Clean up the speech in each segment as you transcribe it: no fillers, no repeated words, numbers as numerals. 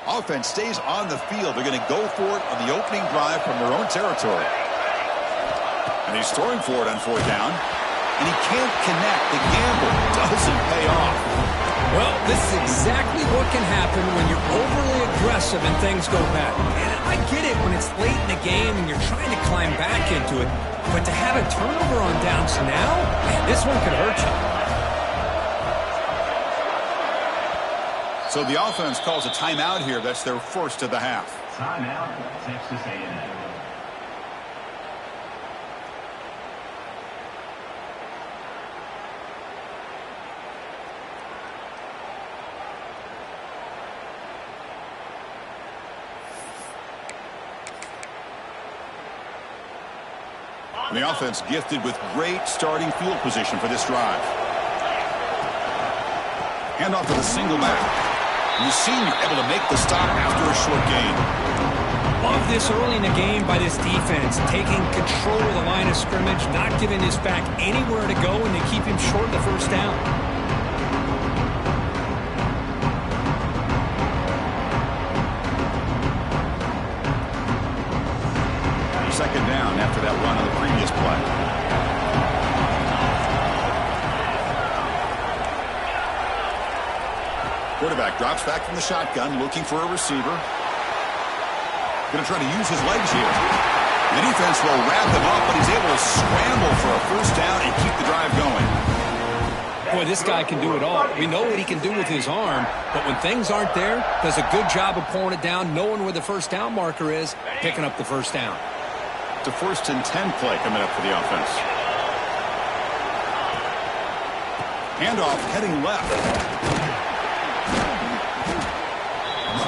Offense stays on the field. They're going to go for it on the opening drive from their own territory. And he's throwing for it on 4th down. And he can't connect. The gamble doesn't pay off. Well, this is exactly what can happen when you're overly aggressive and things go bad. And I get it when it's late in the game and you're trying to climb back into it. But to have a turnover on downs now, man, this one could hurt you. So the offense calls a timeout here. That's their first of the half. Timeout, Texas A&M. And the offense gifted with great starting field position for this drive. Hand off to the single back. And the senior able to make the stop after a short gain. Love this early in the game by this defense, taking control of the line of scrimmage, not giving this back anywhere to go, and they keep him short of the first down. Second down after that run on the previous play. Quarterback drops back from the shotgun, looking for a receiver. Going to try to use his legs here. The defense will wrap him up, but he's able to scramble for a first down and keep the drive going. Boy, this guy can do it all. We know what he can do with his arm, but when things aren't there, does a good job of pulling it down, knowing where the first down marker is, picking up the first down. It's a 1st and 10 play coming up for the offense. Handoff heading left.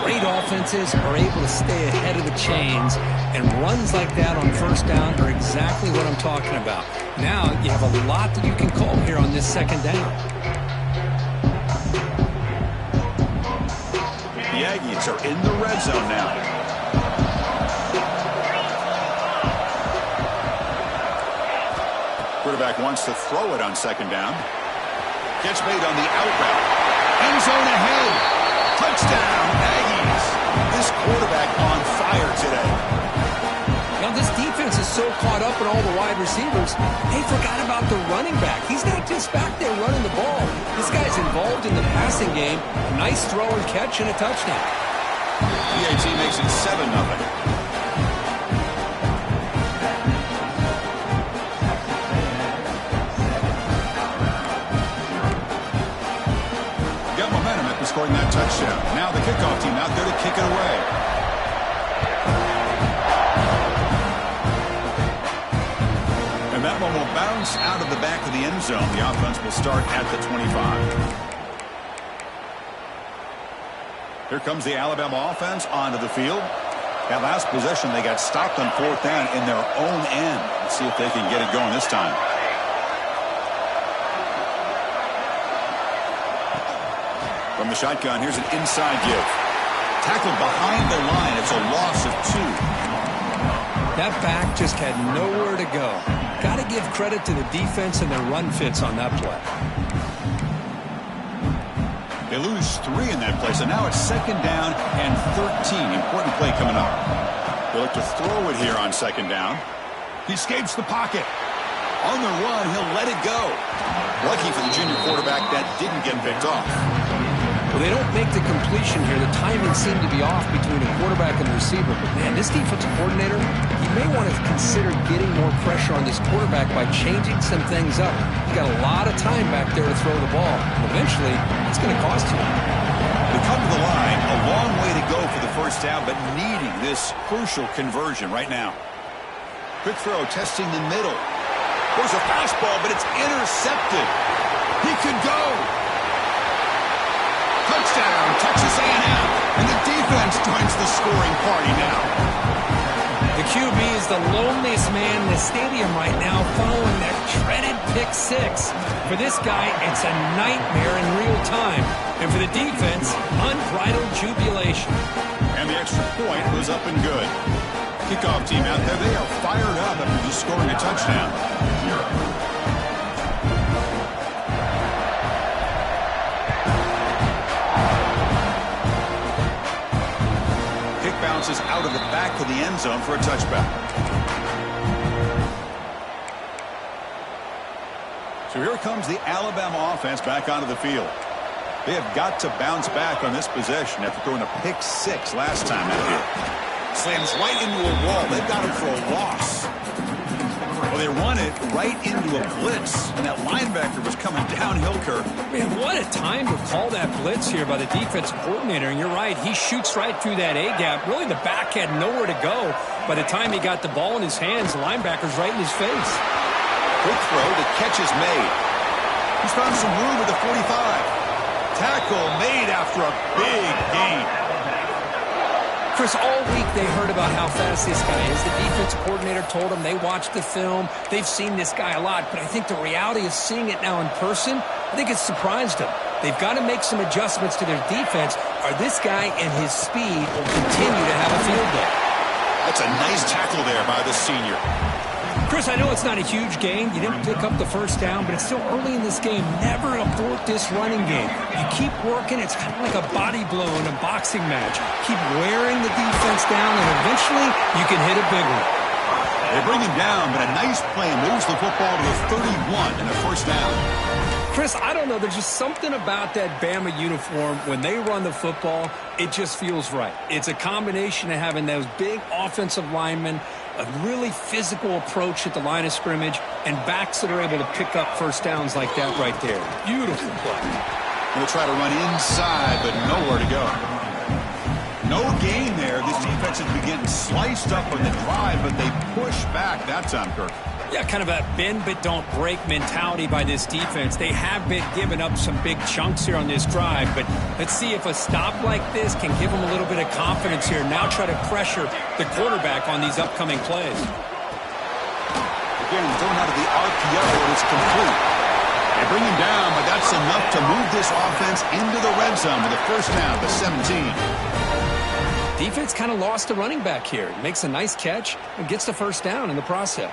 Great offenses are able to stay ahead of the chains, and runs like that on first down are exactly what I'm talking about. Now you have a lot that you can call here on this second down. The Aggies are in the red zone now. Quarterback wants to throw it on second down. Gets made on the out route. End zone ahead. Touchdown, Aggies. This quarterback on fire today. Now this defense is so caught up in all the wide receivers, they forgot about the running back. He's not just back there running the ball. This guy's involved in the passing game. A nice throw and catch and a touchdown. PAT makes it 7-0. Scoring that touchdown. Now the kickoff team out there to kick it away. And that one will bounce out of the back of the end zone. The offense will start at the 25. Here comes the Alabama offense onto the field. That last possession, they got stopped on 4th down in their own end. Let's see if they can get it going this time. From the shotgun, here's an inside give. Tackled behind the line. It's a loss of 2. That back just had nowhere to go. Got to give credit to the defense and their run fits on that play. They lose 3 in that play, so now it's second down and 13. Important play coming up. They look to throw it here on second down. He escapes the pocket. On the run, he'll let it go. Lucky for the junior quarterback, that didn't get picked off. Well, they don't make the completion here. The timing seemed to be off between the quarterback and the receiver. But, man, this defensive coordinator, he may want to consider getting more pressure on this quarterback by changing some things up. He's got a lot of time back there to throw the ball. Eventually, it's going to cost you. They come to the line, a long way to go for the first down, but needing this crucial conversion right now. Quick throw, testing the middle. There's a fastball, but it's intercepted. He could go. Touchdown, Texas A&M, and the defense joins the scoring party now. The QB is the loneliest man in the stadium right now following that dreaded pick 6. For this guy, it's a nightmare in real time. And for the defense, unbridled jubilation. And the extra point was up and good. Kickoff team out there, they are fired up after just scoring a touchdown. bounces out of the back of the end zone for a touchback. So here comes the Alabama offense back onto the field. They have got to bounce back on this possession after throwing a pick 6 last time out here. Slams right into a wall. They've got him for a loss. Well, they run it right into a blitz, and that linebacker was coming downhill, Kirk. Man, what a time to call that blitz here by the defensive coordinator. And you're right, he shoots right through that A-gap. Really, the back had nowhere to go. By the time he got the ball in his hands, the linebacker's right in his face. Quick throw, the catch is made. He's found some room at the 45. Tackle made after a big gain. Chris, all week they heard about how fast this guy is. The defense coordinator told them they watched the film. They've seen this guy a lot, but I think the reality of seeing it now in person, I think it's surprised them. They've got to make some adjustments to their defense, or this guy and his speed will continue to have a field day. That's a nice tackle there by the senior. Chris, I know it's not a huge gain. You didn't pick up the first down, but it's still early in this game. Never abort this running game. You keep working. It's kind of like a body blow in a boxing match. Keep wearing the defense down, and eventually you can hit a big one. They bring him down, but a nice play moves the football to the 31 and a first down. Chris, I don't know. There's just something about that Bama uniform. When they run the football, it just feels right. It's a combination of having those big offensive linemen, a really physical approach at the line of scrimmage, and backs that are able to pick up first downs like that right there. Beautiful play. They'll try to run inside, but nowhere to go. No gain there. This defense has been getting sliced up on the drive, but they push back that time, Kirk. Yeah, kind of a bend but don't break mentality by this defense. They have been giving up some big chunks here on this drive, but let's see if a stop like this can give them a little bit of confidence here. Now try to pressure the quarterback on these upcoming plays. Again, thrown out of the RPO, and it's complete. They bring him down, but that's enough to move this offense into the red zone with a first down to 17. Defense kind of lost a running back here. Makes a nice catch and gets the first down in the process.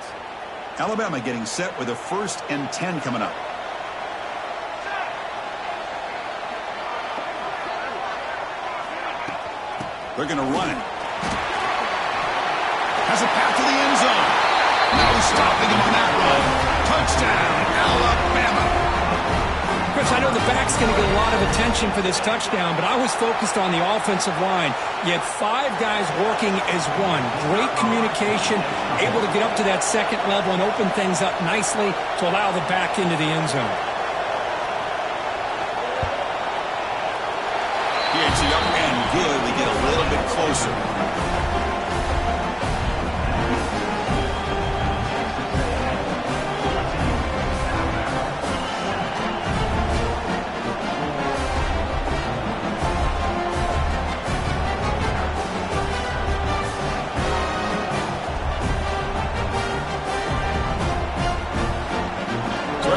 Alabama getting set with a 1st and 10 coming up. They're going to run it. Has a path to the end zone. No stopping him on that run. Touchdown, Alabama. Chris, I know the back's going to get a lot of attention for this touchdown, but I was focused on the offensive line. You had 5 guys working as one. Great communication, able to get up to that second level and open things up nicely to allow the back into the end zone. It's the up and good. They get a little bit closer.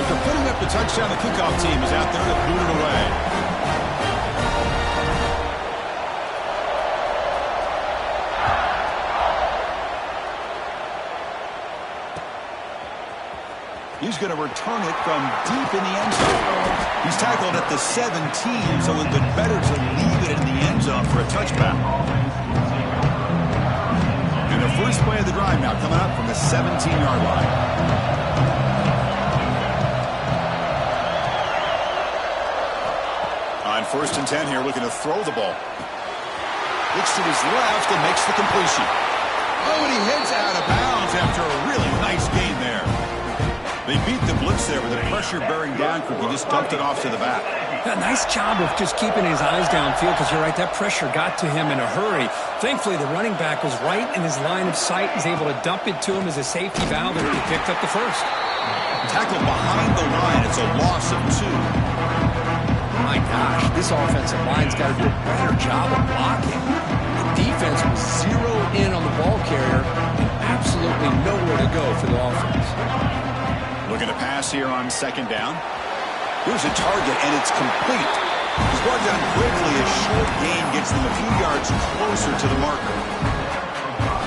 After putting up the touchdown, the kickoff team is out there to boot it away. He's going to return it from deep in the end zone. He's tackled at the 17, so it would be better to leave it in the end zone for a touchback. And the first play of the drive now coming up from the 17-yard line. On 1st and 10 here, looking to throw the ball. Looks to his left and makes the completion. Oh, and he heads out of bounds after a really nice gain there. They beat the blitz there with the pressure bearing down. He just dumped it off to the back. Yeah, nice job of just keeping his eyes downfield, because you're right, that pressure got to him in a hurry. Thankfully, the running back was right in his line of sight. He's able to dump it to him as a safety valve, and he picked up the first. Tackled behind the line. It's a loss of 2. My gosh, this offensive line's got to do a better job of blocking. The defense was zeroed in on the ball carrier and absolutely nowhere to go for the offense. Looking to pass here on 2nd down. Here's a target, and it's complete. He's brought down quickly. A short gain gets them a few yards closer to the marker.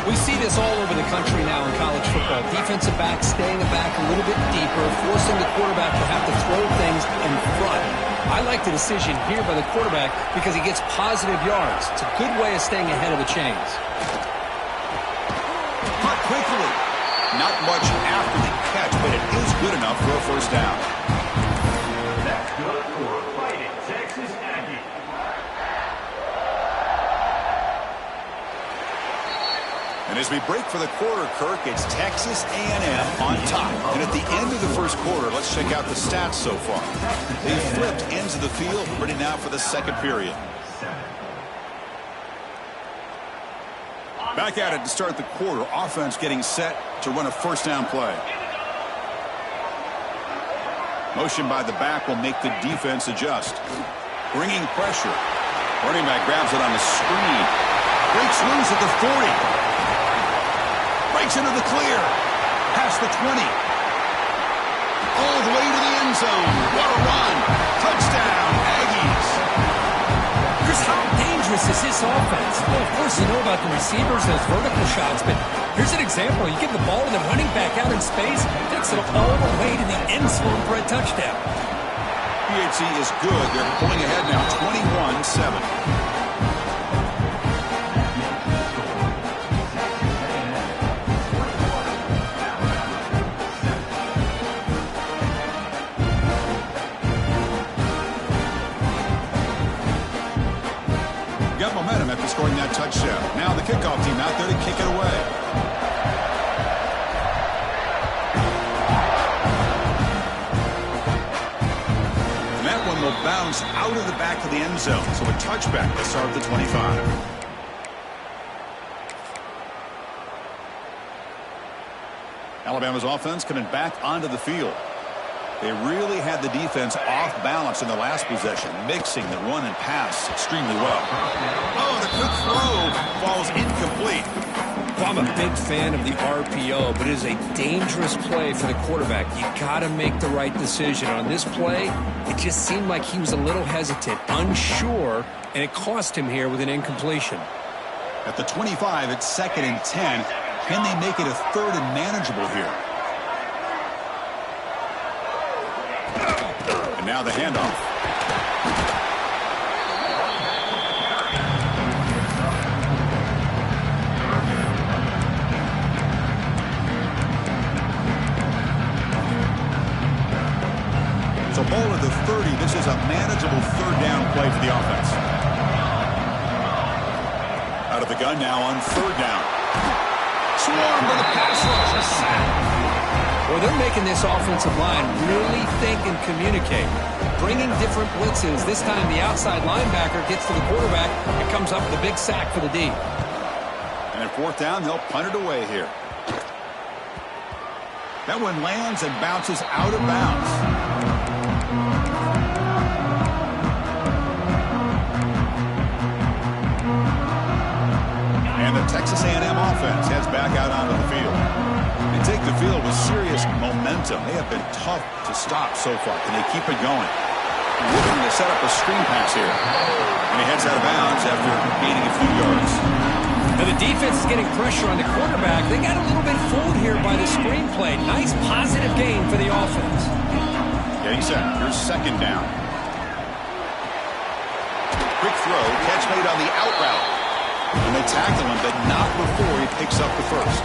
We see this all over the country now in college football. Defensive backs staying back a little bit deeper, forcing the quarterback to have to throw things in front. I like the decision here by the quarterback because he gets positive yards. It's a good way of staying ahead of the chains. Caught quickly. Not much after the catch, but it is good enough for a first down. That's good for a Fighting Texas Aggie. And as we break for the quarter, Kirk, it's Texas A&M on top. And at the end of the first quarter, let's check out the stats so far. They flipped ends of the field, ready now for the second period. Back at it to start the quarter. Offense getting set to run a first down play. Motion by the back will make the defense adjust. Bringing pressure. Running back grabs it on the screen. Breaks loose at the 40. Breaks into the clear. Past the 20. All the way to the end zone. What a run. Touchdown, Aggies. Chris, how dangerous is this offense? Well, of course, you know about the receivers, those vertical shots, but here's an example. You give the ball to the running back out in space, takes it all the way to the end zone for a touchdown. PHC is good. They're pulling ahead now, 21-7. Got momentum after scoring that touchdown. Now the kickoff team out there to kick it away. And that one will bounce out of the back of the end zone. So a touchback to start the 25. Alabama's offense coming back onto the field. They really had the defense off balance in the last possession, mixing the run and pass extremely well. Oh, the quick throw falls incomplete. Well, I'm a big fan of the RPO, but it is a dangerous play for the quarterback. You got to make the right decision. On this play, it just seemed like he was a little hesitant, unsure, and it cost him here with an incompletion. At the 25, it's 2nd and 10. Can they make it a 3rd and manageable here? And now the handoff. So ball at the 30. This is a manageable 3rd down play for the offense. Out of the gun now on 3rd down. Swarmed by the pass rush. A sack. Well, they're making this offensive line really think and communicate. Bringing different blitzes. This time the outside linebacker gets to the quarterback and comes up with a big sack for the D. And at 4th down, they'll punt it away here. That one lands and bounces out of bounds. And the Texas A&M offense heads back out onto the field. They take the field with serious momentum. They have been tough to stop so far. Can they keep it going? Looking to set up a screen pass here. And he heads out of bounds after gaining a few yards. Now the defense is getting pressure on the quarterback. They got a little bit fooled here by the screen play. Nice positive gain for the offense. Getting set. Here's 2nd down. Quick throw. Catch made on the out route. And they tackle him, but not before he picks up the first.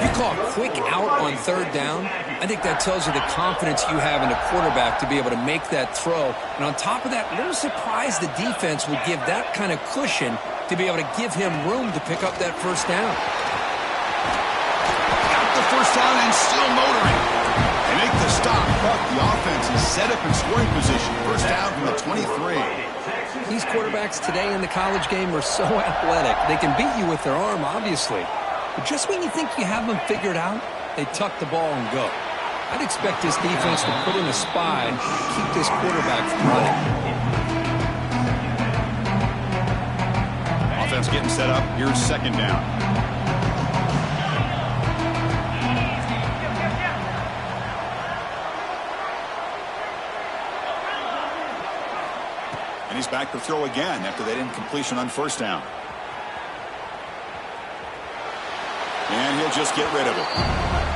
You call a quick out on 3rd down. I think that tells you the confidence you have in a quarterback to be able to make that throw. And on top of that, a little surprised the defense would give that kind of cushion to be able to give him room to pick up that first down. Got the first down and still motoring. They make the stop, but the offense is set up in scoring position. First down from the 23. These quarterbacks today in the college game are so athletic. They can beat you with their arm, obviously. But just when you think you have them figured out, they tuck the ball and go. I'd expect this defense to put in a spy and keep this quarterback from running. Offense getting set up. Here's 2nd down. And he's back to throw again after that incompletion on 1st down. And he'll just get rid of it.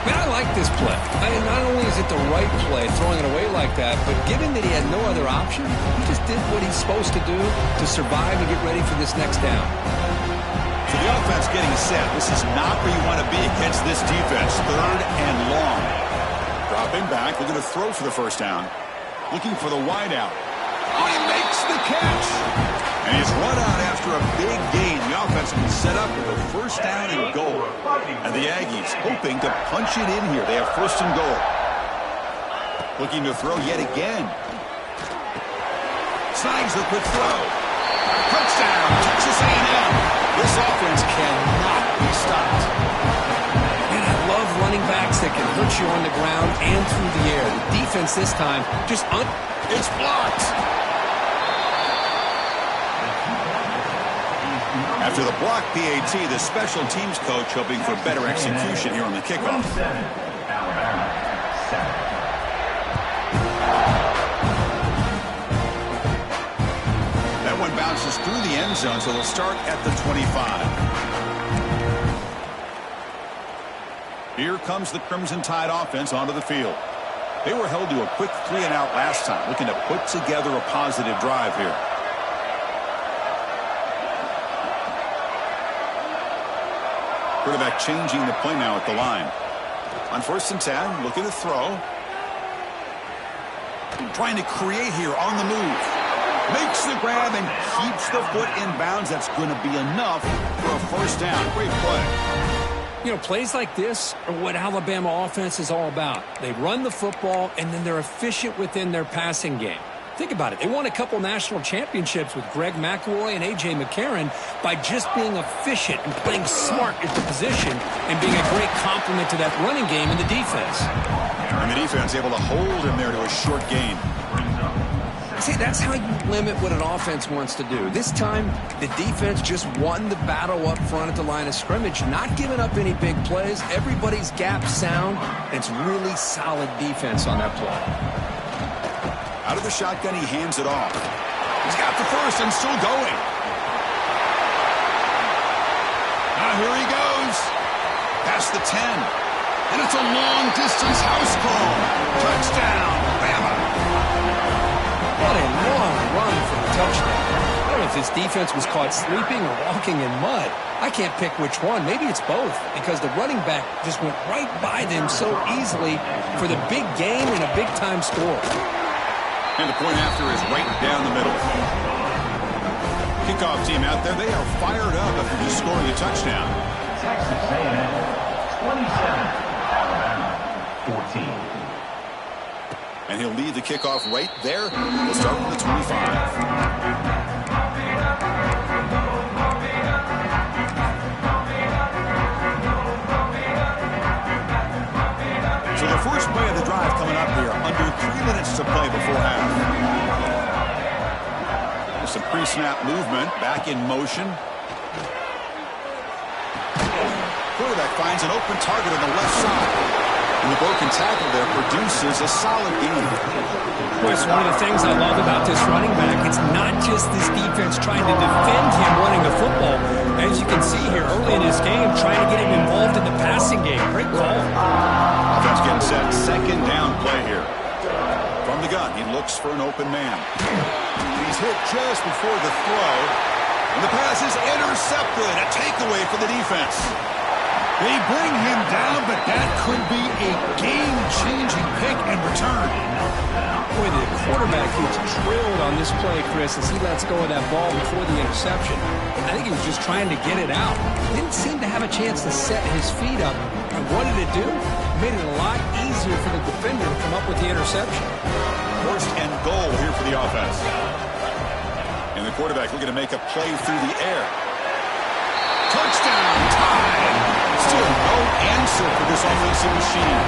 Man, I like this play. I mean, not only is it the right play, throwing it away like that, but given that he had no other option, he just did what he's supposed to do to survive and get ready for this next down. So the offense getting set. This is not where you want to be against this defense. 3rd and long. Dropping back, looking to throw for the first down. Looking for the wide out. Oh, he makes the catch. And he's run out after a big gain. The offense will be set up with a first down and goal. And the Aggies hoping to punch it in here. They have 1st and goal. Looking to throw yet again. Snags the quick throw. Touchdown, Texas A&M. This offense cannot be stopped. And I love running backs that can hurt you on the ground and through the air. The defense this time just it's blocked. After the block PAT, the special teams coach hoping for better execution here on the kickoff. That one bounces through the end zone, so they'll start at the 25. Here comes the Crimson Tide offense onto the field. They were held to a quick 3-and-out last time, looking to put together a positive drive here. Quarterback changing the play now at the line. On 1st and 10, looking to throw. Trying to create here on the move. Makes the grab and keeps the foot in bounds. That's going to be enough for a first down. Great play. You know, plays like this are what Alabama offense is all about. They run the football, and then they're efficient within their passing game. Think about it. They won a couple national championships with Greg McElroy and A.J. McCarron by just being efficient and playing smart at the position and being a great complement to that running game in the defense. And the defense able to hold him there to a short gain. See, that's how you limit what an offense wants to do. This time, the defense just won the battle up front at the line of scrimmage, not giving up any big plays. Everybody's gap sound. It's really solid defense on that play. Out of the shotgun, he hands it off. He's got the first and still going. Now here he goes. Past the 10. And it's a long-distance house call. Touchdown, Bama. What a long run for the touchdown. I don't know if this defense was caught sleeping or walking in mud. I can't pick which one. Maybe it's both, because the running back just went right by them so easily for the big game and a big-time score. And the point after is right down the middle. Kickoff team out there, they are fired up after just scoring a touchdown. Texas A&M 27, Alabama 14. And he'll lead the kickoff right there. We'll start with the 25. So the first play of the drive coming up here. Under 3 minutes to play before half. There's some pre-snap movement. Back in motion. Quarterback finds an open target on the left side. And the broken tackle there produces a solid game. Boy, it's one of the things I love about this running back. It's not just this defense trying to defend him running the football. As you can see here early in this game, trying to get him involved in the passing game. Great call. Offense getting set. 2nd down play here. From the gun, he looks for an open man. He's hit just before the throw. And the pass is intercepted. A takeaway for the defense. They bring him down, but that could be a game-changing pick and return. Boy, the quarterback gets drilled on this play, Chris, as he lets go of that ball before the interception. I think he was just trying to get it out. Didn't seem to have a chance to set his feet up. And what did it do? It made it a lot easier for the defender to come up with the interception. 1st and goal here for the offense. And the quarterback looking to make a play through the air. Touchdown, Tide! Still no answer for this offensive machine.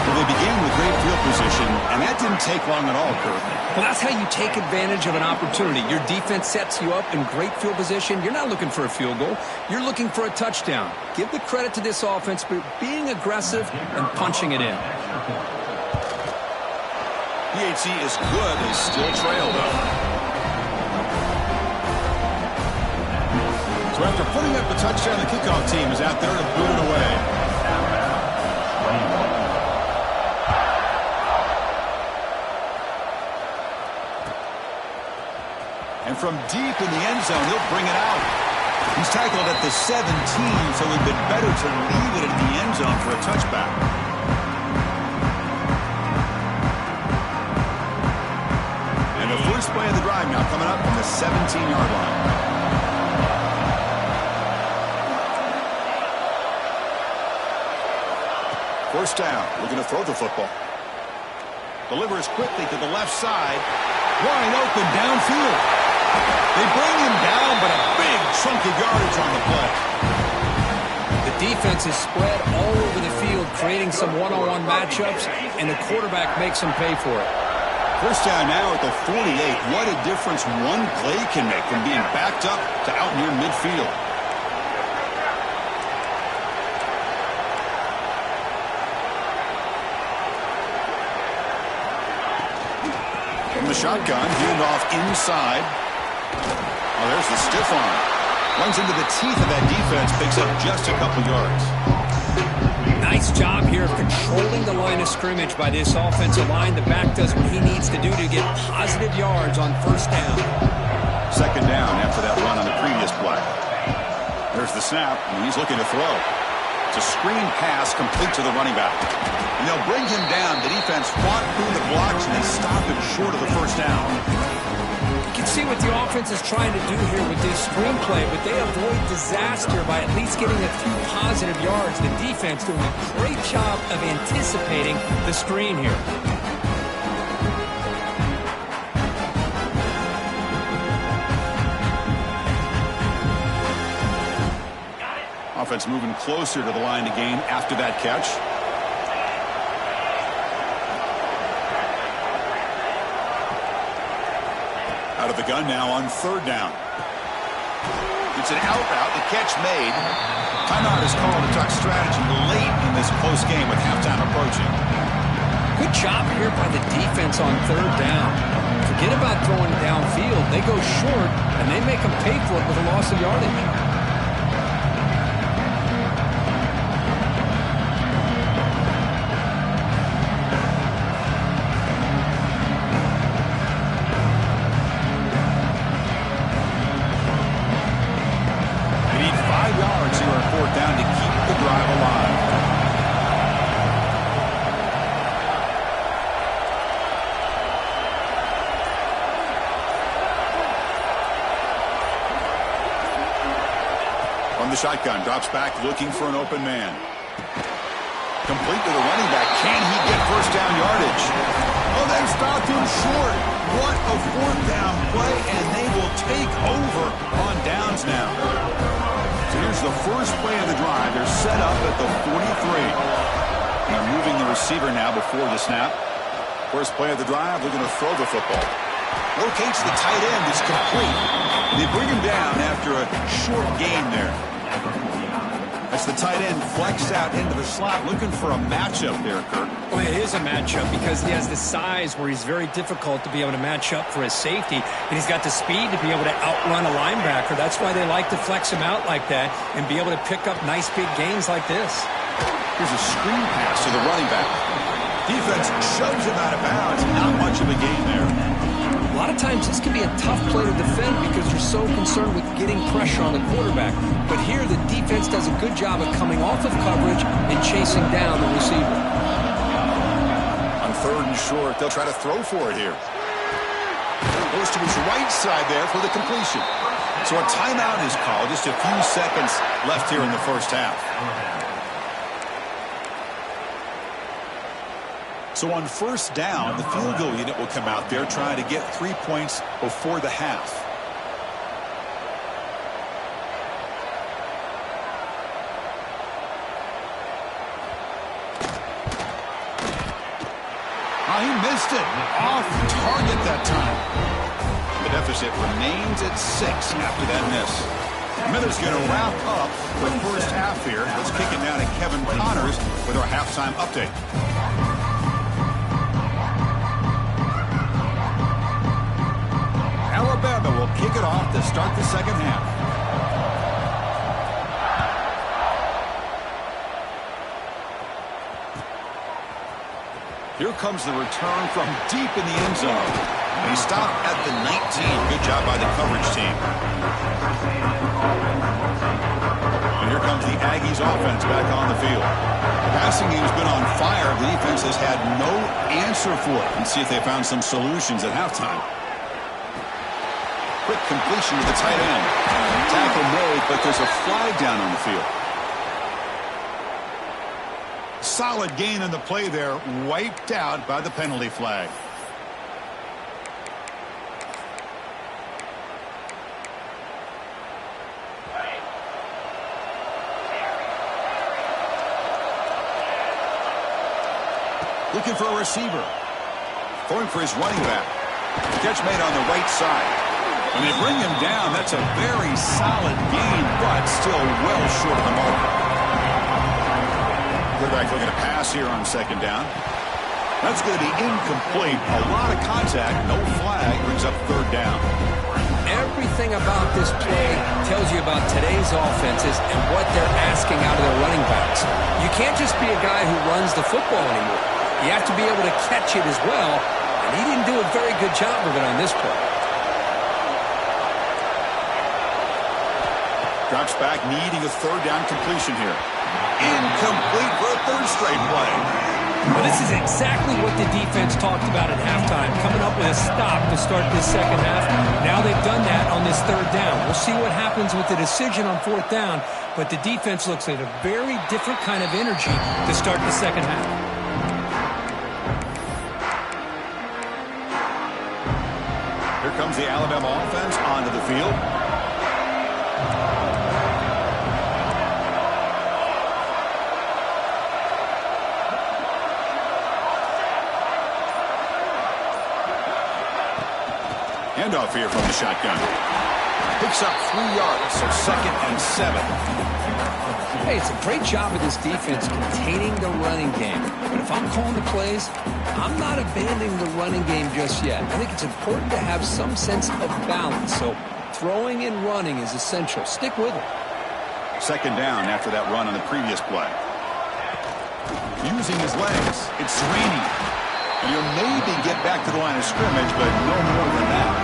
Well, they began with great field position, and that didn't take long at all, Kurt. Well, that's how you take advantage of an opportunity. Your defense sets you up in great field position. You're not looking for a field goal. You're looking for a touchdown. Give the credit to this offense for being aggressive and punching it in. PAT is good. They still trail, though. So after putting up a touchdown, the kickoff team is out there to boot it away. from deep in the end zone. He'll bring it out. He's tackled at the 17, so it would have been better to leave it in the end zone for a touchback. And the first play of the drive now coming up from the 17-yard line. First down. We're going to throw the football. Delivers quickly to the left side. Wide open downfield. They bring him down, but a big chunk of yardage on the play. The defense is spread all over the field, creating some one-on-one matchups, and the quarterback makes them pay for it. First down now at the 48. What a difference one play can make from being backed up to out near midfield. From the shotgun, handoff inside. Oh, there's the stiff arm. Runs into the teeth of that defense, picks up just a couple yards. Nice job here of controlling the line of scrimmage by this offensive line. The back does what he needs to do to get positive yards on first down. Second down after that run on the previous play. There's the snap, and he's looking to throw. It's a screen pass complete to the running back. And they'll bring him down. The defense fought through the blocks, and they stop him short of the first down. You can see what the offense is trying to do here with this screenplay, but they avoid disaster by at least getting a few positive yards. The defense doing a great job of anticipating the screen here. Offense moving closer to the line to gain after that catch. Out of the gun now on third down. It's an out route. The catch made. Timeout is called to talk strategy late in this close game with halftime approaching. Good job here by the defense on third down. Forget about throwing downfield. They go short, and they make them pay for it with a loss of yardage. Down to keep the drive alive. From the shotgun, drops back looking for an open man. Complete to the running back. Can he get first down yardage? Oh, they stopped him short. What a fourth down play, and they will take over on downs now. So here's the first play of the drive. They're set up at the 43. And they're moving the receiver now before the snap. First play of the drive, they're going to throw the football. Locates the tight end. It's complete. They bring him down after a short gain there. As the tight end flexed out into the slot, looking for a matchup there, Kirk. Well, it is a matchup because he has the size where he's very difficult to be able to match up for his safety, and he's got the speed to be able to outrun a linebacker. That's why they like to flex him out like that and be able to pick up nice big gains like this. Here's a screen pass to the running back. Defense shoves him out of bounds. Not much of a gain there. A lot of times this can be a tough play to defend because you're so concerned with getting pressure on the quarterback. But here the defense does a good job of coming off of coverage and chasing down the receiver. On third and short, they'll try to throw for it here. Goes to his right side there for the completion. So a timeout is called. Just a few seconds left here in the first half. So on first down, the field goal unit will come out there trying to get 3 points before the half. Oh, he missed it. Off target that time. The deficit remains at 6 after that miss. Miller's going to wrap up the first half here. Let's kick it down to Kevin Connors with our halftime update. Alabama will kick it off to start the second half. Here comes the return from deep in the end zone. They stop at the 19. Good job by the coverage team. And here comes the Aggies offense back on the field. Passing game's been on fire. The defense has had no answer for it. Let's see if they found some solutions at halftime. Quick completion to the tight end. Tackle made, but there's a flag down on the field. Solid gain in the play there, wiped out by the penalty flag. Looking for a receiver. Going for his running back. Catch made on the right side. When they bring him down, that's a very solid gain, but still well short of the mark. Quarterback looking to pass here on second down. That's going to be incomplete. A lot of contact, no flag, brings up third down. Everything about this play tells you about today's offenses and what they're asking out of their running backs. You can't just be a guy who runs the football anymore. You have to be able to catch it as well, and he didn't do a very good job of it on this play. Drops back, needing a third down completion here. Incomplete for a third straight play. Well, this is exactly what the defense talked about at halftime, coming up with a stop to start this second half. Now they've done that on this third down. We'll see what happens with the decision on fourth down, but the defense looks at a very different kind of energy to start the second half. Here comes the Alabama offense onto the field. Handoff here from the shotgun. Picks up 3 yards, so 2nd and 7. Hey, it's a great job of this defense containing the running game. But if I'm calling the plays, I'm not abandoning the running game just yet. I think it's important to have some sense of balance. So throwing and running is essential. Stick with it. 2nd down after that run on the previous play. Using his legs. It's raining. And he'll maybe get back to the line of scrimmage, but no more than that.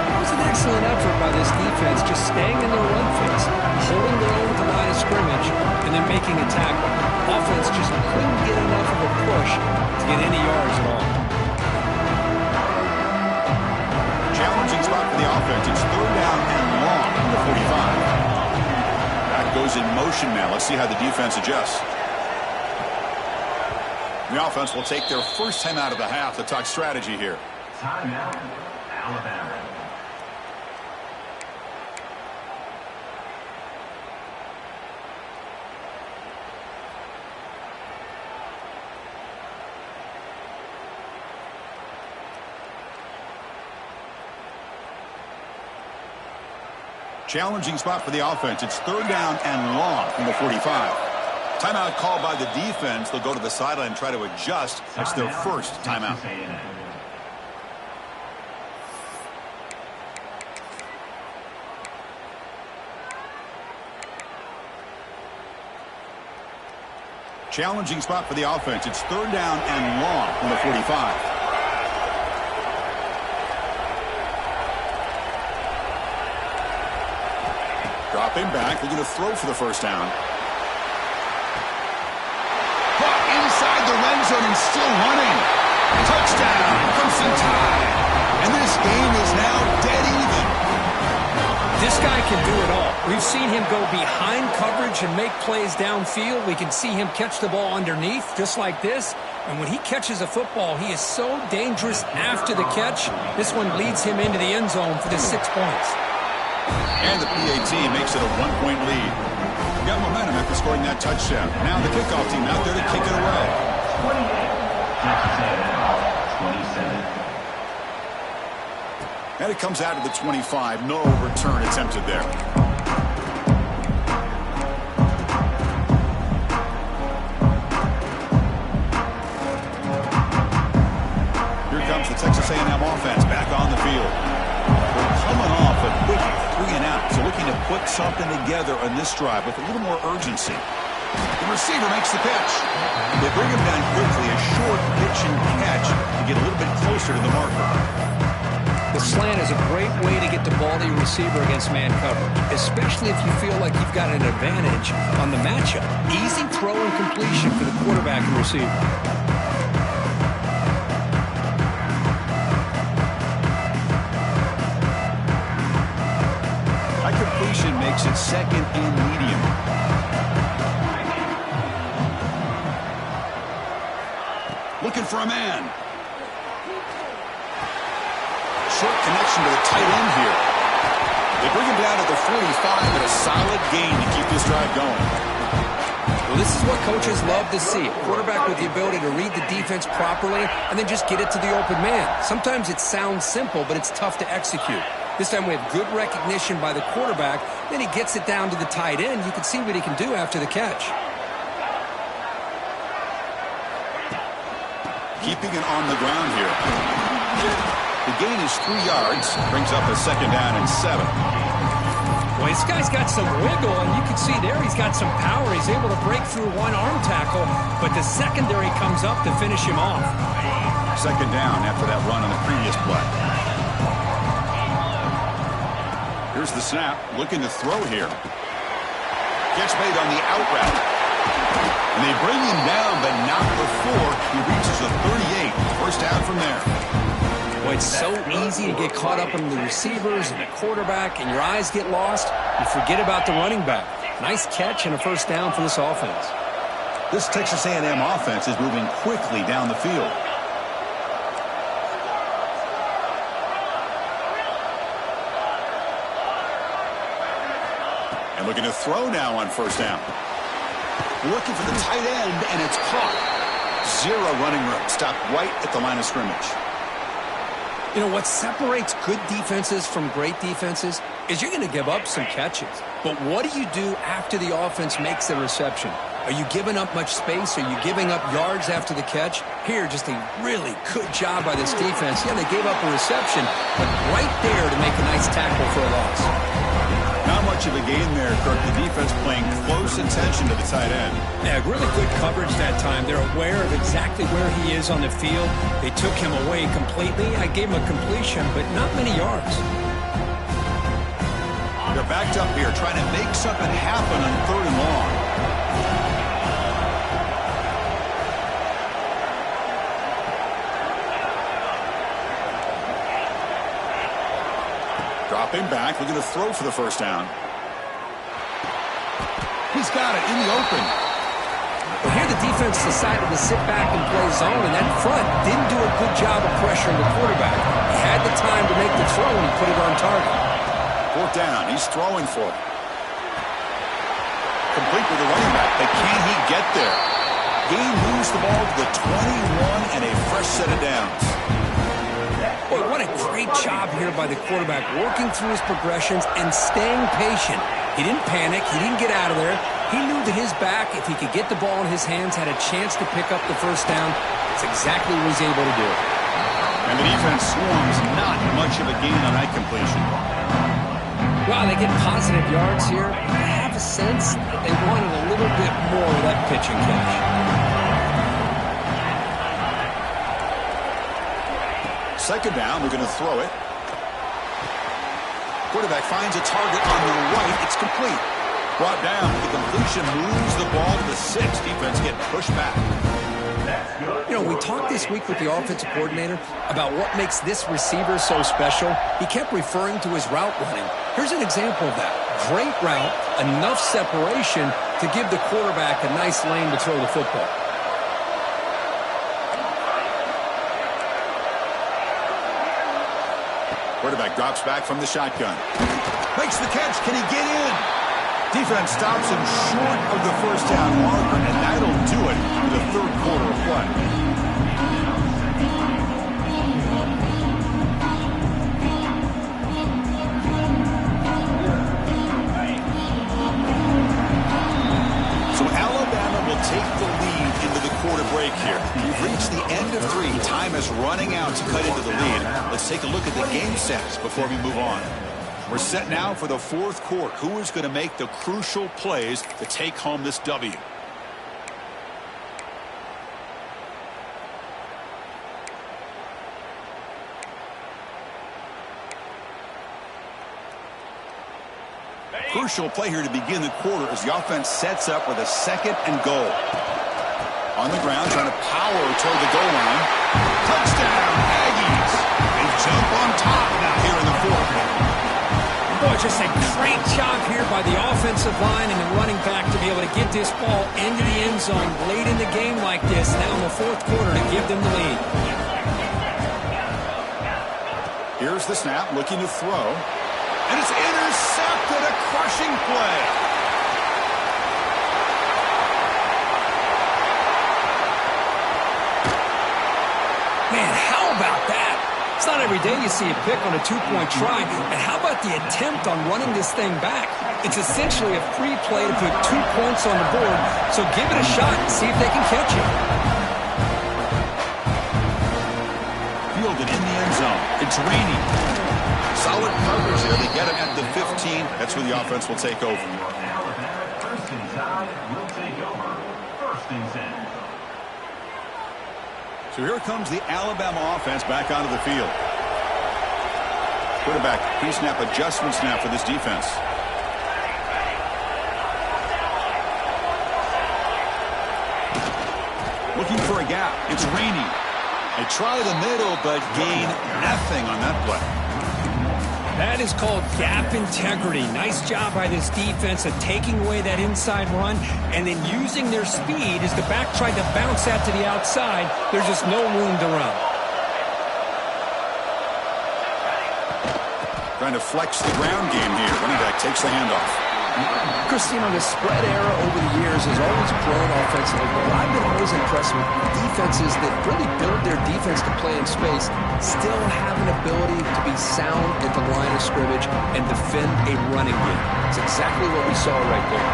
It was an excellent effort by this defense, just staying in their run phase, holding their own at the line of scrimmage, and then making a tackle. Offense just couldn't get enough of a push to get any yards at all. Challenging spot for the offense. It's 3rd down and long from the 45. Back goes in motion now. Let's see how the defense adjusts. The offense will take their first time out of the half to talk strategy here. Timeout, Alabama. Challenging spot for the offense. It's 3rd down and long from the 45. Timeout called by the defense. They'll go to the sideline and try to adjust. That's their first timeout. Challenging spot for the offense. It's 3rd down and long from the 45. Dropping back. They're going to throw for the first down. Inside the red zone and still running. Touchdown, Crimson Tide. And this game is now dead even. This guy can do it all. We've seen him go behind coverage and make plays downfield. We can see him catch the ball underneath, just like this. And when he catches a football, he is so dangerous after the catch. This one leads him into the end zone for the 6 points. And the PAT makes it a 1-point lead. Got momentum after scoring that touchdown. Now the kickoff team out there to kick it away. 28. And it comes out to the 25. No return attempted there. Here comes the Texas A&M offense back on the field. They're coming off a quick 3-and-out, so looking to put something together on this drive with a little more urgency. The receiver makes the catch. They bring him down quickly, a short pitch and catch to get a little bit closer to the marker. The slant is a great way to get the ball to your receiver against man coverage, especially if you feel like you've got an advantage on the matchup. Easy throw and completion for the quarterback and receiver. That completion makes it second and medium. Looking for a man. Short connection to the tight end here. They bring him down at the 45 and a solid gain to keep this drive going. Well, this is what coaches love to see. A quarterback with the ability to read the defense properly and then just get it to the open man. Sometimes it sounds simple, but it's tough to execute. This time we have good recognition by the quarterback. Then he gets it down to the tight end. You can see what he can do after the catch. Keeping it on the ground here. The gain is 3 yards. Brings up a second down and 7. Well, this guy's got some wiggle, and you can see there he's got some power. He's able to break through one arm tackle, but the secondary comes up to finish him off. Second down after that run on the previous play. Here's the snap. Looking to throw here. Catch made on the out route. And they bring him down, but not before he reaches the 38. First down from there. Boy, it's so easy to get caught up in the receivers and the quarterback, and your eyes get lost. You forget about the running back. Nice catch and a first down for this offense. This Texas A&M offense is moving quickly down the field. And looking to throw now on first down. Looking for the tight end, and it's caught. Zero running room. Stopped right at the line of scrimmage. You know, what separates good defenses from great defenses is you're going to give up some catches. But what do you do after the offense makes the reception? Are you giving up much space? Are you giving up yards after the catch? Here, just a really good job by this defense. Yeah, they gave up a reception, but right there to make a nice tackle for a loss. Not much of a gain there, Kirk. The defense playing close attention to the tight end. Yeah, really good coverage that time. They're aware of exactly where he is on the field. They took him away completely. I gave him a completion, but not many yards. They're backed up here trying to make something happen on 3rd and long. Dropping back, looking to throw for the first down. He's got it in the open. Well, here the defense decided to sit back and play zone, and that front didn't do a good job of pressuring the quarterback. He had the time to make the throw, and he put it on target. 4th down, he's throwing for it. Complete with the running back, but can he get there? He moves the ball to the 21 and a fresh set of downs. Boy, what a great job here by the quarterback, working through his progressions and staying patient. He didn't panic. He didn't get out of there. He knew that his back, if he could get the ball in his hands, had a chance to pick up the first down. That's exactly what he's able to do. And the defense swarms, not much of a gain on that completion. Well, they get positive yards here. I have a sense that they wanted a little bit more of that pitch and catch. Second down, they're going to throw it. Quarterback finds a target on the right. It's complete. Brought down. The completion moves the ball to the 6. Defense getting pushed back. You know, we talked this week with the offensive coordinator about what makes this receiver so special. He kept referring to his route running. Here's an example of that. Great route, enough separation to give the quarterback a nice lane to throw the football. Quarterback drops back from the shotgun. Makes the catch. Can he get in? Defense stops him short of the first down marker, and that'll do it for the 3rd quarter of play. So Alabama will take the lead into the quarter break here. We've reached the end of 3. Time is running out to cut into the lead. Let's take a look at the game sets before we move on. We're set now for the 4th quarter. Who is going to make the crucial plays to take home this W? Crucial play here to begin the quarter as the offense sets up with a 2nd and goal. On the ground, trying to power toward the goal line. Touchdown, Aggies. They jump on top now here in the 4th. Boy, just a great job here by the offensive line and the running back to be able to get this ball into the end zone late in the game like this, now in the 4th quarter, to give them the lead. Here's the snap, looking to throw. And it's intercepted, a crushing play. Man, how about that? It's not every day you see a pick on a 2-point try. And how about the attempt on running this thing back? It's essentially a free play to put 2 points on the board. So give it a shot and see if they can catch it. Fielded in the end zone. It's raining. Solid coverage there. They get him at the 15. That's where the offense will take over. Alabama, 1st and 10 will take over. 1st and 10. So here comes the Alabama offense back onto the field. Quarterback pre-snap adjustment snap for this defense. Looking for a gap. It's raining. They try the middle, but gain nothing on that play. That is called gap integrity. Nice job by this defense of taking away that inside run and then using their speed as the back tried to bounce that to the outside. There's just no room to run. Trying to flex the ground game here. Running back takes the handoff. Christine, the spread era over the years has always grown offensively, but I've been always impressed with defenses that really build their defense to play in space, still have an ability to be sound at the line of scrimmage and defend a running game. It's exactly what we saw right there.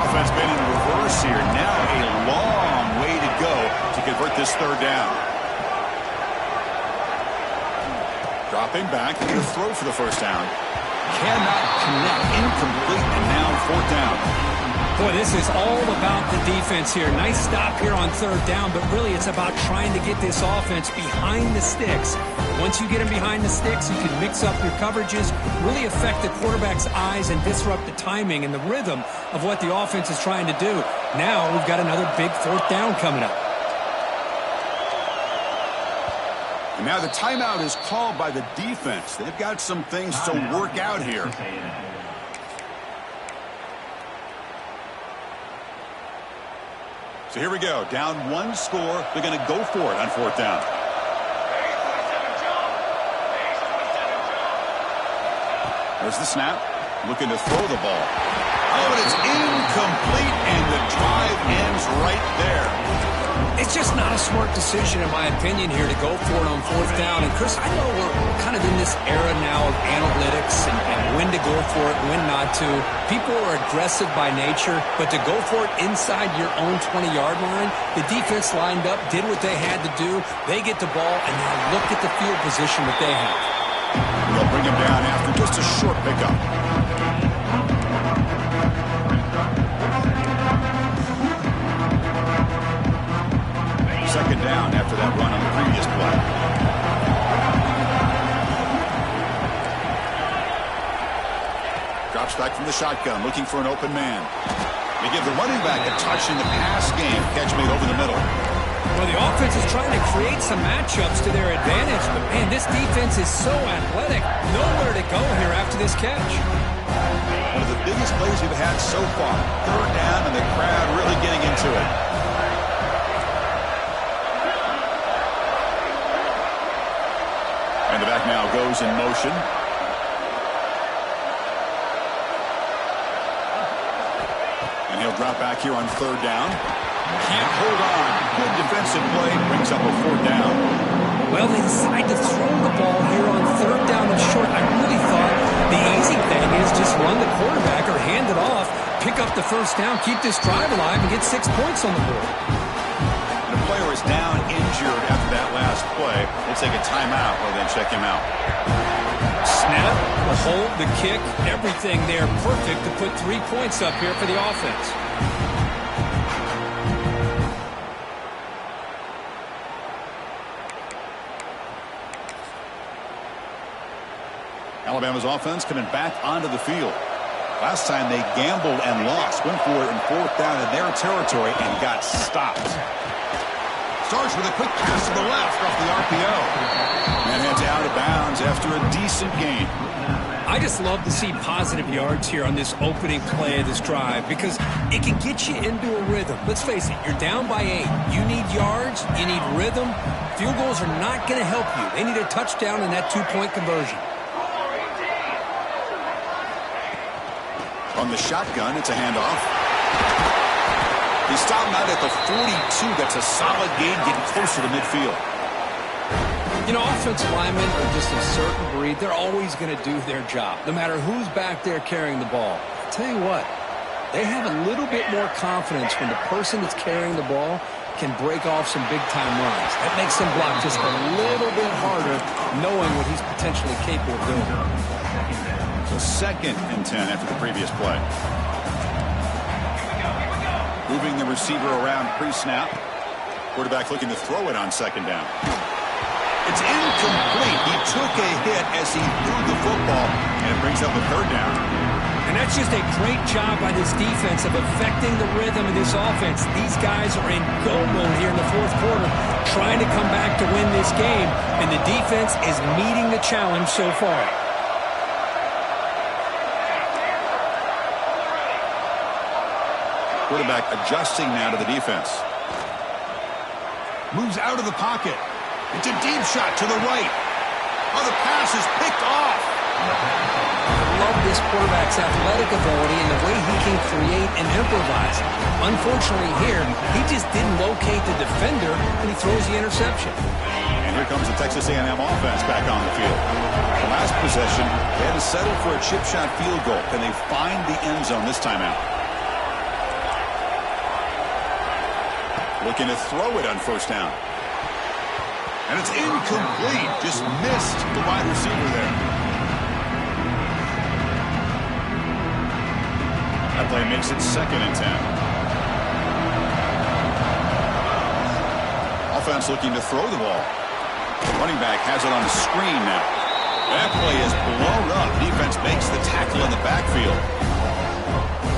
Offense been in reverse here. Now a long way to go to convert this 3rd down. Dropping back, going to throw for the 1st down. Cannot connect, incomplete, and now 4th down. Boy, this is all about the defense here. Nice stop here on 3rd down, but really it's about trying to get this offense behind the sticks. Once you get them behind the sticks, you can mix up your coverages, really affect the quarterback's eyes and disrupt the timing and the rhythm of what the offense is trying to do. Now we've got another big 4th down coming up. And now the timeout is called by the defense. They've got some things to work out here. So here we go. Down 1 score. They're going to go for it on 4th down. There's the snap. Looking to throw the ball. Oh, and it's incomplete, and the drive ends right there. It's just not a smart decision, in my opinion, here to go for it on 4th down. And, Chris, I know we're kind of in this era now of analytics and when to go for it, when not to. People are aggressive by nature, but to go for it inside your own 20-yard line, the defense lined up, did what they had to do. They get the ball, and now look at the field position that they have. They'll bring him down after just a short pickup. Second down after that run on the previous play. Drops back from the shotgun, looking for an open man. They give the running back a touch in the pass game. Catch made over the middle. Well, the offense is trying to create some matchups to their advantage, but, man, this defense is so athletic. Nowhere to go here after this catch. One of the biggest plays we've had so far. 3rd down, and the crowd really getting into it. And the back now goes in motion. And he'll drop back here on 3rd down. Can't hold on. Good defensive play. Brings up a 4th down. Well, they decide to throw the ball here on 3rd down and short. I really thought the easy thing is just run the quarterback or hand it off, pick up the 1st down, keep this drive alive, and get 6 points on the board. The player is down injured after that last play. We'll take a timeout or then check him out. Snap, the hold, the kick, everything there perfect to put 3 points up here for the offense. Alabama's offense coming back onto the field. Last time they gambled and lost. Went for it in 4th down in their territory and got stopped. Starts with a quick pass to the left off the RPO. And heads out of bounds after a decent gain. I just love to see positive yards here on this opening play of this drive because it can get you into a rhythm. Let's face it, you're down by 8. You need yards, you need rhythm. Field goals are not going to help you. They need a touchdown and that 2-point conversion. On the shotgun, it's a handoff. He's stopping out at the 42. That's a solid gain, getting closer to midfield. You know, offensive linemen are just a certain breed. They're always going to do their job, no matter who's back there carrying the ball. I'll tell you what, they have a little bit more confidence when the person that's carrying the ball can break off some big-time runs. That makes them block just a little bit harder, knowing what he's potentially capable of doing. So 2nd and 10 after the previous play. Moving the receiver around pre-snap. Quarterback looking to throw it on 2nd down. It's incomplete. He took a hit as he threw the football, and it brings up a 3rd down. And that's just a great job by this defense of affecting the rhythm of this offense. These guys are in go mode here in the 4th quarter, trying to come back to win this game, and the defense is meeting the challenge so far. Quarterback adjusting now to the defense. Moves out of the pocket. It's a deep shot to the right. Oh, the pass is picked off. I love this quarterback's athletic ability and the way he can create and improvise. Unfortunately here, he just didn't locate the defender and he throws the interception. And here comes the Texas A&M offense back on the field. The last possession, they had to settle for a chip shot field goal. Can they find the end zone this time out? Looking to throw it on 1st down. And it's incomplete. Just missed the wide receiver there. That play makes it 2nd and 10. Offense looking to throw the ball. Running back has it on the screen now. That play is blown up. Defense makes the tackle in the backfield.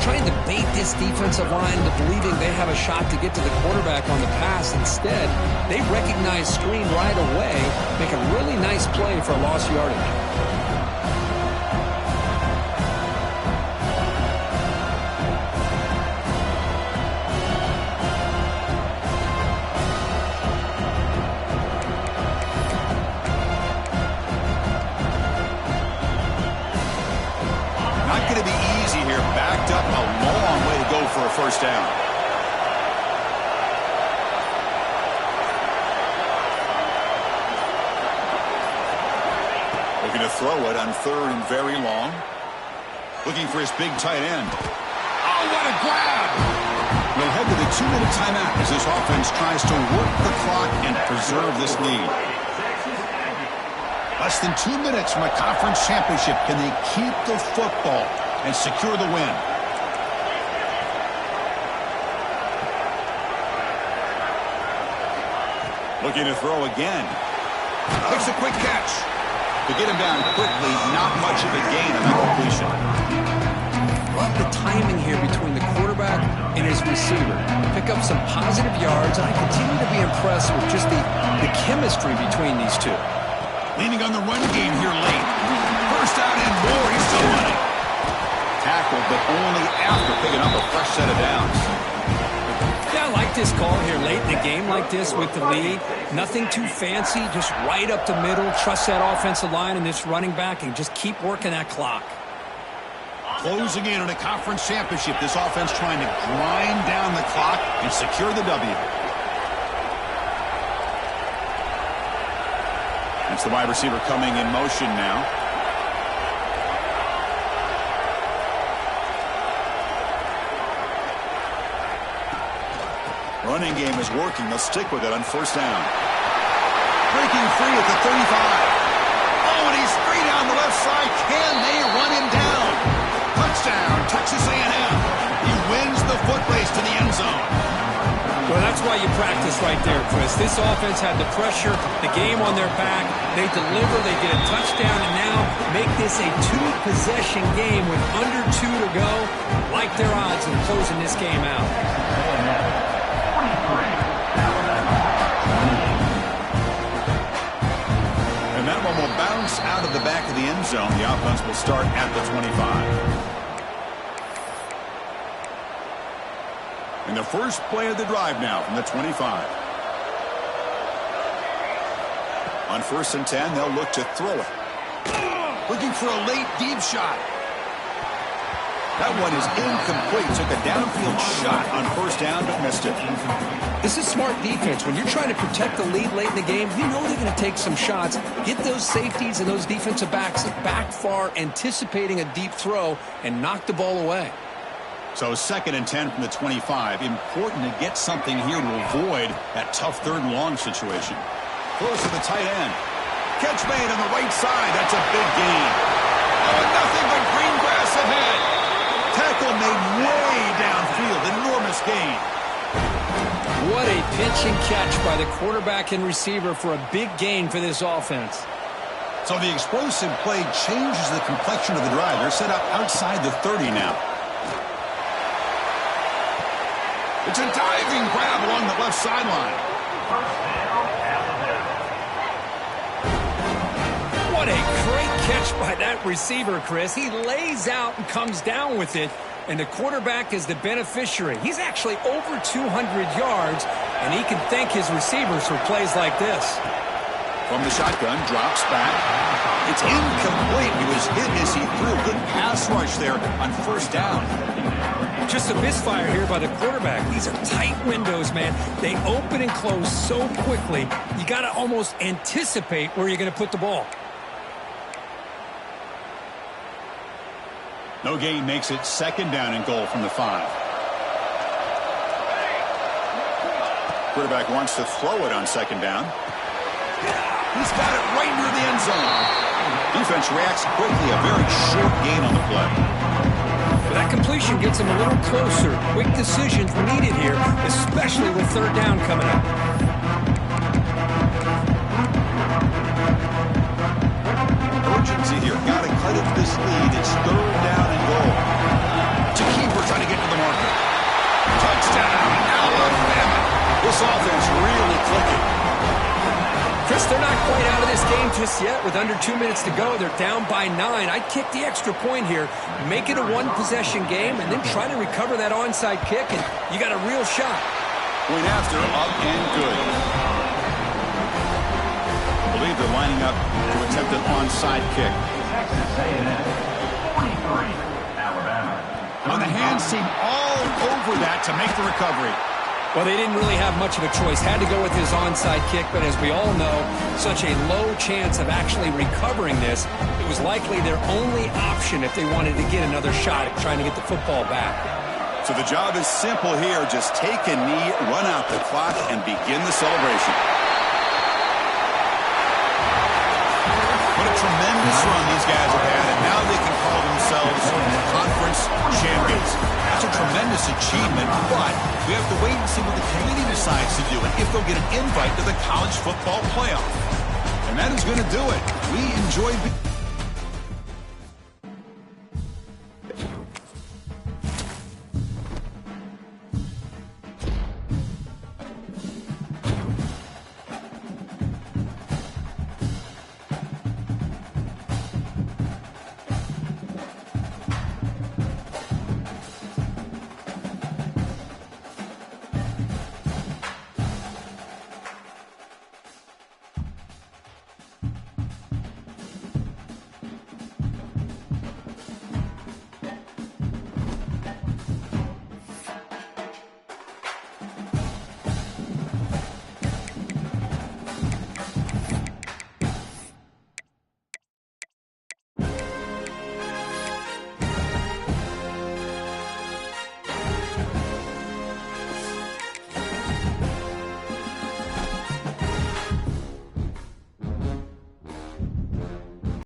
Trying to bait this defensive line into believing they have a shot to get to the quarterback on the pass. Instead, they recognize screen right away, make a really nice play for a lost yardage. Not going to be easy here. Backed up a long way to go for a 1st down. Looking to throw it on 3rd and very long. Looking for his big tight end. Oh, what a grab! We'll head to the 2-minute timeout as this offense tries to work the clock and preserve this lead. Less than 2 minutes from a conference championship. Can they keep the football and secure the win? Looking to throw again. Makes a quick catch. To get him down quickly, not much of a gain on that completion. Love the timing here between the quarterback and his receiver. Pick up some positive yards, and I continue to be impressed with just the chemistry between these two. Leaning on the run game here late. First out and more. He's still running. Tackled, but only after picking up a fresh set of downs. Yeah, I like this call here late in the game like this with the lead. Nothing too fancy, just right up the middle. Trust that offensive line and this running back and just keep working that clock. Closing in on a conference championship. This offense trying to grind down the clock and secure the W. That's the wide receiver coming in motion now. Running game is working. They'll stick with it on 1st down. Breaking free at the 35. Oh, and he's free down the left side. Can they run him down? Touchdown, Texas A&M. He wins the foot race to the end zone. Well, that's why you practice right there, Chris. This offense had the pressure, the game on their back. They deliver, they get a touchdown, and now make this a two-possession game with under 2 to go. Like their odds in closing this game out. And that one will bounce out of the back of the end zone. The offense will start at the 25. And the first play of the drive now from the 25. On 1st and 10, they'll look to throw it. Looking for a late deep shot. That one is incomplete. Took a downfield shot on 1st down, but missed it. This is smart defense. When you're trying to protect the lead late in the game, you know they're going to take some shots. Get those safeties and those defensive backs back far, anticipating a deep throw, and knock the ball away. So 2nd and 10 from the 25. Important to get something here to avoid that tough 3rd and long situation. Close to the tight end. Catch made on the right side. That's a big gain. Oh, nothing but green grass ahead. Tackle made way downfield. Enormous gain. What a pitch and catch by the quarterback and receiver for a big gain for this offense. So the explosive play changes the complexion of the drive. They're set up outside the 30 now. It's a diving grab along the left sideline. What a great catch by that receiver, Chris. He lays out and comes down with it, and the quarterback is the beneficiary. He's actually over 200 yards, and he can thank his receivers for plays like this. From the shotgun, drops back. It's incomplete. He was hit as he threw. Good pass rush there on 1st down. Just a misfire here by the quarterback. These are tight windows, man. They open and close so quickly, you got to almost anticipate where you're going to put the ball. No gain makes it 2nd down and goal from the 5. Quarterback wants to throw it on 2nd down. He's got it right near the end zone. Defense reacts quickly. A very short gain on the play. That completion gets him a little closer. Quick decisions needed here, especially with 3rd down coming up. Urgency here. Got to cut into this lead. It's 3rd down and goal. It's a keeper trying to get to the marker. Touchdown, Alabama. This offense really clicking. Chris, they're not quite out of this game just yet. With under 2 minutes to go, they're down by 9. I'd kick the extra point here, make it a one-possession game, and then try to recover that onside kick, and you got a real shot. Point after, up and good. I believe they're lining up to attempt an onside kick. Texas A&M, 43, Alabama. On the hands team all over that to make the recovery. Well, they didn't really have much of a choice. Had to go with his onside kick, but as we all know, such a low chance of actually recovering this. It was likely their only option if they wanted to get another shot at trying to get the football back. So the job is simple here. Just take a knee, run out the clock, and begin the celebration. What a tremendous run these guys have had, and now they can call themselves conference champions. That's a tremendous achievement, but we have to wait and see what the committee decides to do and if they'll get an invite to the college football playoff. And that is going to do it. We enjoyed